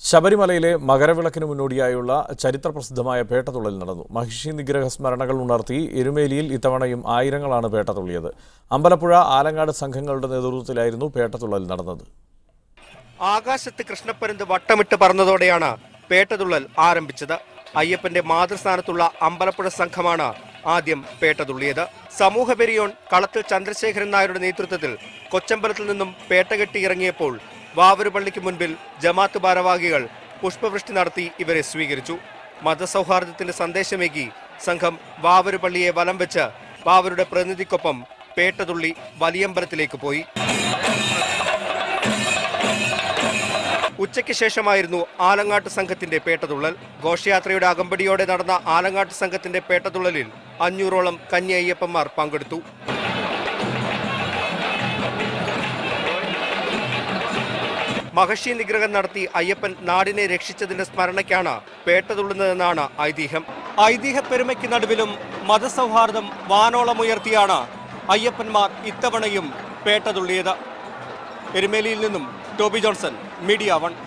ശബരിമലയിലെ മകരവിളക്കിന് മുന്നോടിയായുള്ള ചരിത്രപ്രസിദ്ധമായ പേട്ടതുള്ളൽ നടന്നു. മഹിഷി നിഗ്രഹ സ്മരണകൾ ഉണർത്തി എരുമേലിയിൽ ഇത്തവണയും ആയിരങ്ങളാണ് പേട്ടതുള്ളിയത്. അമ്പലപ്പുഴ ആലങ്ങാട് സംഘങ്ങളുടെ നേതൃത്വത്തിലായിരുന്നു പേട്ടതുള്ളൽ നടന്നത്. ആകാശത്ത് കൃഷ്ണപ്പരുന്ത് വട്ടമിട്ട് പറന്നതോടെയാണ് പേട്ടതുള്ളൽ ആരംഭിച്ചത്. അയ്യപ്പന്റെ മാതൃസ്ഥാനത്തുള്ള അമ്പലപ്പുഴ സംഘമാണ് ആദ്യം പേട്ടതുള്ളിയത്. സമൂഹപെരിയോൺ കളത്തിൽ ചന്ദ്രശേഖരൻ നായരുടെ നേതൃത്വത്തിൽ കൊച്ചമ്പലത്തിൽ നിന്നും പേട്ടകെട്ടി ഇറങ്ങിയപ്പോൾ വാവരുപള്ളിക്ക് മുൻപിൽ ജമാഅത്ത് ഭാരവാഹികൾ പുഷ്പവൃഷ്ടി നടത്തി ഇവരെ സ്വീകരിച്ചു. മതസൗഹാർദ്ദത്തിന്റെ സന്ദേശമേകി സംഘം വാവരുപള്ളിയെ വലം വെച്ച് വാവരുടെ പ്രതിനിധിക്കൊപ്പം പേട്ടതുള്ളി വലിയമ്പലത്തിലേക്ക് പോയി. ഉച്ചയ്ക്ക് ശേഷമായിരുന്നു ആലങ്ങാട്ട് സംഘത്തിന്റെ പേട്ടതുള്ളൽ. ഘോഷയാത്രയുടെ അകമ്പടിയോടെ നടന്ന ആലങ്ങാട്ട് സംഘത്തിന്റെ പേട്ടതുള്ളലിൽ 500ഓളം കന്യ അയ്യപ്പന്മാർ പങ്കെടുത്തു. മഹർഷി നിഗ്രഹം നടത്തി അയ്യപ്പൻ നാടിനെ രക്ഷിച്ചതിന്റെ സ്മരണയ്ക്കാണ് പേട്ടതുള്ളുന്നതെന്നാണ് ഐതിഹ്യം. ഐതിഹ്യ പെരുമയ്ക്ക് നടുവിലും മതസൗഹാർദ്ദം വാനോളമുയർത്തിയാണ് അയ്യപ്പന്മാർ ഇത്തവണയും പേട്ടതുള്ളിയത്. എരുമേലിയിൽ നിന്നും ടോബി ജോൺസൺ, മീഡിയ 1.